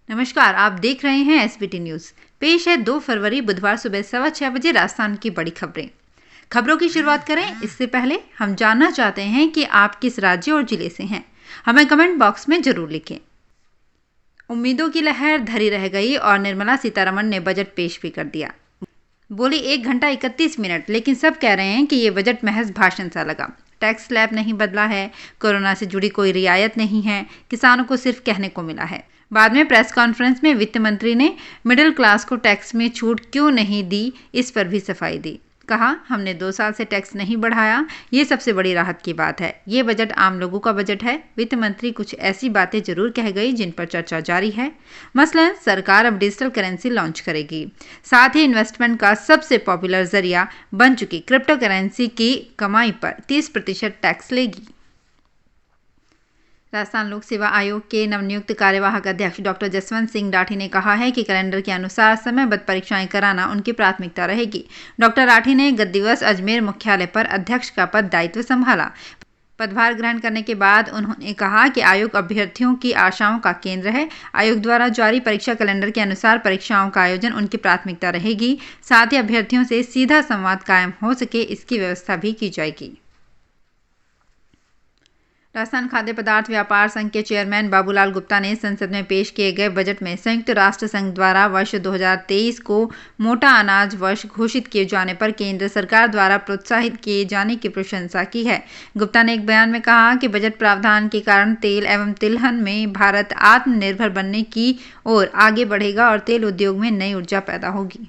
नमस्कार, आप देख रहे हैं एसबीटी न्यूज। पेश है 2 फरवरी बुधवार सुबह 6:15 बजे राजस्थान की बड़ी खबरें। खबरों की शुरुआत करें इससे पहले हम जानना चाहते हैं कि आप किस राज्य और जिले से हैं। हमें कमेंट बॉक्स में जरूर लिखें। उम्मीदों की लहर धरी रह गई और निर्मला सीतारमण ने बजट पेश भी कर दिया। बोली 1 घंटा 31 मिनट, लेकिन सब कह रहे हैं कि ये बजट महज भाषण सा लगा। टैक्स स्लैब नहीं बदला है, कोरोना से जुड़ी कोई रियायत नहीं है, किसानों को सिर्फ कहने को मिला है। बाद में प्रेस कॉन्फ्रेंस में वित्त मंत्री ने मिडिल क्लास को टैक्स में छूट क्यों नहीं दी, इस पर भी सफाई दी। कहा, हमने 2 साल से टैक्स नहीं बढ़ाया, ये सबसे बड़ी राहत की बात है। ये बजट आम लोगों का बजट है। वित्त मंत्री कुछ ऐसी बातें जरूर कह गई जिन पर चर्चा जारी है। मसलन सरकार अब डिजिटल करेंसी लॉन्च करेगी, साथ ही इन्वेस्टमेंट का सबसे पॉपुलर जरिया बन चुकी क्रिप्टो करेंसी की कमाई पर 30% टैक्स लेगी। राजस्थान लोक सेवा आयोग के नवनियुक्त कार्यवाहक अध्यक्ष डॉक्टर जसवंत सिंह राठी ने कहा है कि कैलेंडर के अनुसार समयबद्ध परीक्षाएं कराना उनकी प्राथमिकता रहेगी। डॉक्टर राठी ने गत दिवस अजमेर मुख्यालय पर अध्यक्ष का पद दायित्व संभाला। पदभार ग्रहण करने के बाद उन्होंने कहा कि आयोग अभ्यर्थियों की आशाओं का केंद्र है। आयोग द्वारा जारी परीक्षा कैलेंडर के अनुसार परीक्षाओं का आयोजन उनकी प्राथमिकता रहेगी। साथ ही अभ्यर्थियों से सीधा संवाद कायम हो सके, इसकी व्यवस्था भी की जाएगी। राजस्थान खाद्य पदार्थ व्यापार संघ के चेयरमैन बाबूलाल गुप्ता ने संसद में पेश किए गए बजट में संयुक्त राष्ट्र संघ द्वारा वर्ष 2023 को मोटा अनाज वर्ष घोषित किए जाने पर केंद्र सरकार द्वारा प्रोत्साहित किए जाने की प्रशंसा की है। गुप्ता ने एक बयान में कहा कि बजट प्रावधान के कारण तेल एवं तिलहन में भारत आत्मनिर्भर बनने की ओर आगे बढ़ेगा और तेल उद्योग में नई ऊर्जा पैदा होगी।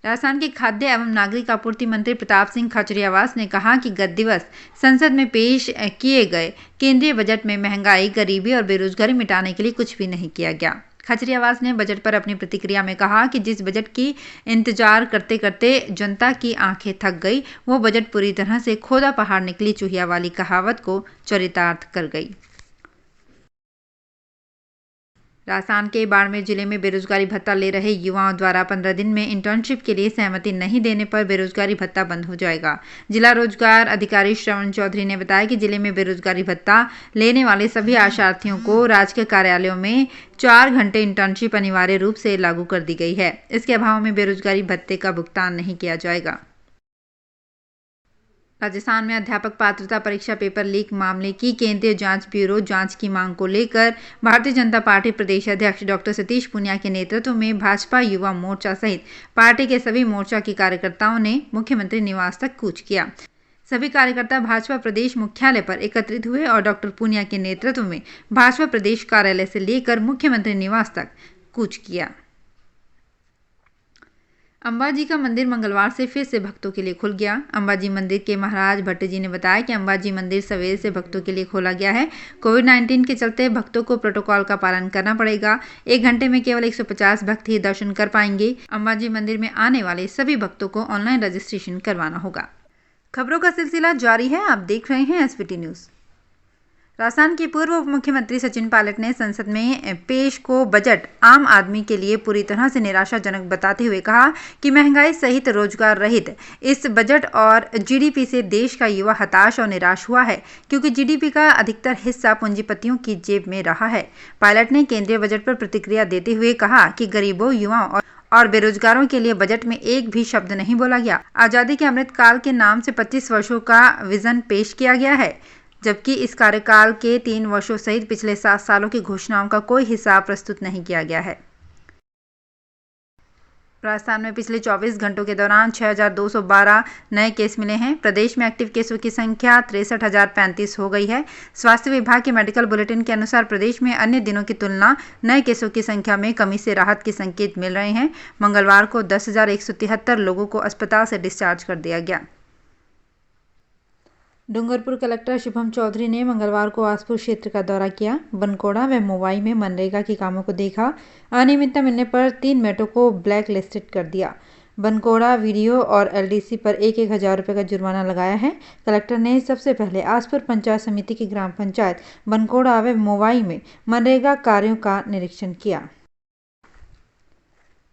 राजस्थान के खाद्य एवं नागरिक आपूर्ति मंत्री प्रताप सिंह खाचरियावास ने कहा कि गत दिवस संसद में पेश किए गए केंद्रीय बजट में महंगाई, गरीबी और बेरोजगारी मिटाने के लिए कुछ भी नहीं किया गया। खाचरियावास ने बजट पर अपनी प्रतिक्रिया में कहा कि जिस बजट की इंतजार करते करते जनता की आंखें थक गई, वो बजट पूरी तरह से खोदा पहाड़ निकली चूहिया वाली कहावत को चरितार्थ कर गई। राजस्थान के बाड़मेर जिले में बेरोजगारी भत्ता ले रहे युवाओं द्वारा 15 दिन में इंटर्नशिप के लिए सहमति नहीं देने पर बेरोजगारी भत्ता बंद हो जाएगा। जिला रोजगार अधिकारी श्रवण चौधरी ने बताया कि जिले में बेरोजगारी भत्ता लेने वाले सभी आशार्थियों को राजकीय कार्यालयों में 4 घंटे इंटर्नशिप अनिवार्य रूप से लागू कर दी गई है। इसके अभाव में बेरोजगारी भत्ते का भुगतान नहीं किया जाएगा। राजस्थान में अध्यापक पात्रता परीक्षा पेपर लीक मामले की केंद्रीय जांच ब्यूरो जांच की मांग को लेकर भारतीय जनता पार्टी प्रदेश अध्यक्ष डॉक्टर सतीश पूनिया के नेतृत्व में भाजपा युवा मोर्चा सहित पार्टी के सभी मोर्चा के कार्यकर्ताओं ने मुख्यमंत्री निवास तक कूच किया। सभी कार्यकर्ता भाजपा प्रदेश मुख्यालय पर एकत्रित हुए और डॉक्टर पूनिया के नेतृत्व में भाजपा प्रदेश कार्यालय से लेकर मुख्यमंत्री निवास तक कूच किया। अंबाजी का मंदिर मंगलवार से फिर से भक्तों के लिए खुल गया। अंबाजी मंदिर के महाराज भट्ट जी ने बताया कि अंबाजी मंदिर सवेरे से भक्तों के लिए खोला गया है। कोविड-19 के चलते भक्तों को प्रोटोकॉल का पालन करना पड़ेगा। 1 घंटे में केवल 150 भक्त ही दर्शन कर पाएंगे। अंबाजी मंदिर में आने वाले सभी भक्तों को ऑनलाइन रजिस्ट्रेशन करवाना होगा। खबरों का सिलसिला जारी है, आप देख रहे हैं एसबीटी न्यूज। राजस्थान के पूर्व उप मुख्यमंत्री सचिन पायलट ने संसद में पेश को बजट आम आदमी के लिए पूरी तरह से निराशाजनक बताते हुए कहा कि महंगाई सहित रोजगार रहित इस बजट और जीडीपी से देश का युवा हताश और निराश हुआ है, क्योंकि जीडीपी का अधिकतर हिस्सा पूंजीपतियों की जेब में रहा है। पायलट ने केंद्रीय बजट पर प्रतिक्रिया देते हुए कहा कि गरीबों, युवाओं और बेरोजगारों के लिए बजट में एक भी शब्द नहीं बोला गया। आजादी के अमृत काल के नाम से 25 वर्षों का विजन पेश किया गया है, जबकि इस कार्यकाल के 3 वर्षों सहित पिछले 7 सालों की घोषणाओं का कोई हिसाब प्रस्तुत नहीं किया गया है। राजस्थान में पिछले 24 घंटों के दौरान 6,212 नए केस मिले हैं। प्रदेश में एक्टिव केसों की संख्या 63,035 हो गई है। स्वास्थ्य विभाग के मेडिकल बुलेटिन के अनुसार प्रदेश में अन्य दिनों की तुलना नए केसों की संख्या में कमी से राहत के संकेत मिल रहे हैं। मंगलवार को 10,173 लोगों को अस्पताल से डिस्चार्ज कर दिया गया। डूंगरपुर कलेक्टर शुभम चौधरी ने मंगलवार को आसपुर क्षेत्र का दौरा किया। बनकोड़ा व मोवाई में मनरेगा के कामों को देखा। अनियमितता मिलने पर 3 मेटों को ब्लैक लिस्टेड कर दिया। बनकोड़ा वीडियो और एलडीसी पर 1-1 हज़ार रुपये का जुर्माना लगाया है। कलेक्टर ने सबसे पहले आसपुर पंचायत समिति की ग्राम पंचायत बनकोड़ा व मोवाई में मनरेगा कार्यों का निरीक्षण किया।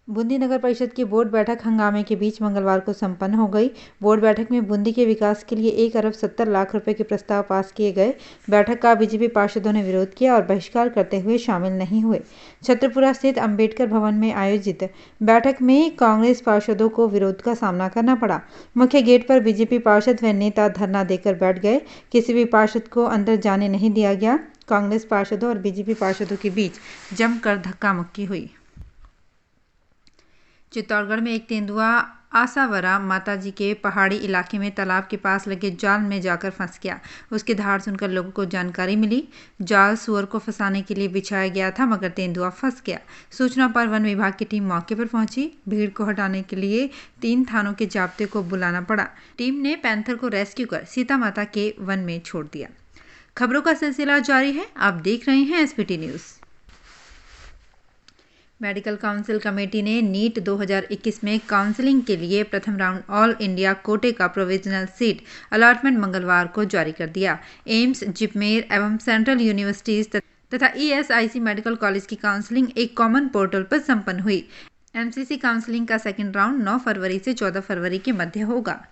बूंदी नगर परिषद की बोर्ड बैठक हंगामे के बीच मंगलवार को संपन्न हो गई। बोर्ड बैठक में बूंदी के विकास के लिए 1 अरब 70 लाख रुपए के प्रस्ताव पास किए गए। बैठक का बीजेपी पार्षदों ने विरोध किया और बहिष्कार करते हुए शामिल नहीं हुए। छत्रपुरा स्थित अंबेडकर भवन में आयोजित बैठक में कांग्रेस पार्षदों को विरोध का सामना करना पड़ा। मुख्य गेट पर बीजेपी पार्षद व नेता धरना देकर बैठ गए। किसी भी पार्षद को अंदर जाने नहीं दिया गया। कांग्रेस पार्षदों और बीजेपी पार्षदों के बीच जमकर धक्का मुक्की हुई। चित्तौड़गढ़ में एक तेंदुआ आसावरा माताजी के पहाड़ी इलाके में तालाब के पास लगे जाल में जाकर फंस गया। उसकी दहाड़ सुनकर लोगों को जानकारी मिली। जाल सुअर को फंसाने के लिए बिछाया गया था, मगर तेंदुआ फंस गया। सूचना पर वन विभाग की टीम मौके पर पहुंची। भीड़ को हटाने के लिए 3 थानों के जाब्ते को बुलाना पड़ा। टीम ने पैंथर को रेस्क्यू कर सीता माता के वन में छोड़ दिया। खबरों का सिलसिला जारी है, आप देख रहे हैं SPT news. Medical council committee ने नीट 2021 में काउंसलिंग के लिए प्रथम राउंड ऑल इंडिया कोटे का प्रोविजनल सीट अलॉटमेंट मंगलवार को जारी कर दिया। एम्स, जिपमेर एवं सेंट्रल यूनिवर्सिटीज तथा ईएसआईसी मेडिकल कॉलेज की काउंसलिंग एक कॉमन पोर्टल पर संपन्न हुई। एमसीसी काउंसलिंग का सेकेंड राउंड 9 फरवरी से 14 फरवरी के मध्य होगा।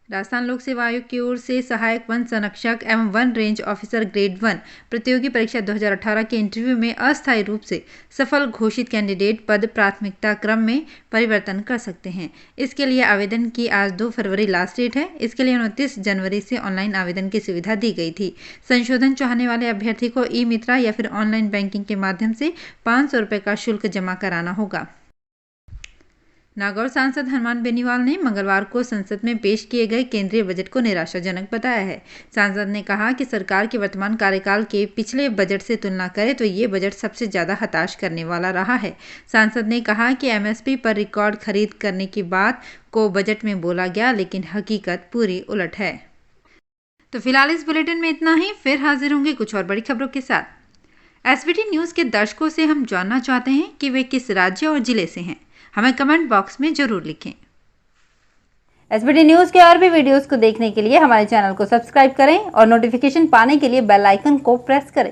राजस्थान लोक सेवा आयोग की ओर से सहायक वन संरक्षक एवं वन रेंज ऑफिसर ग्रेड 1 प्रतियोगी परीक्षा 2018 के इंटरव्यू में अस्थायी रूप से सफल घोषित कैंडिडेट पद प्राथमिकता क्रम में परिवर्तन कर सकते हैं। इसके लिए आवेदन की आज 2 फरवरी लास्ट डेट है। इसके लिए 29 जनवरी से ऑनलाइन आवेदन की सुविधा दी गई थी। संशोधन चाहने वाले अभ्यर्थी को ई मित्रा या फिर ऑनलाइन बैंकिंग के माध्यम से 500 रुपये का शुल्क जमा कराना होगा। नागौर सांसद हनुमान बेनीवाल ने मंगलवार को संसद में पेश किए गए केंद्रीय बजट को निराशाजनक बताया है। सांसद ने कहा कि सरकार के वर्तमान कार्यकाल के पिछले बजट से तुलना करें तो ये बजट सबसे ज्यादा हताश करने वाला रहा है। सांसद ने कहा कि एमएसपी पर रिकॉर्ड खरीद करने की बात को बजट में बोला गया, लेकिन हकीकत पूरी उलट है। तो फिलहाल इस बुलेटिन में इतना ही। फिर हाजिर होंगे कुछ और बड़ी खबरों के साथ। एसबीटी न्यूज़ के दर्शकों से हम जानना चाहते हैं कि वे किस राज्य और जिले से हैं। हमें कमेंट बॉक्स में जरूर लिखें। एसबीटी न्यूज़ के और भी वीडियोस को देखने के लिए हमारे चैनल को सब्सक्राइब करें और नोटिफिकेशन पाने के लिए बेल आइकन को प्रेस करें।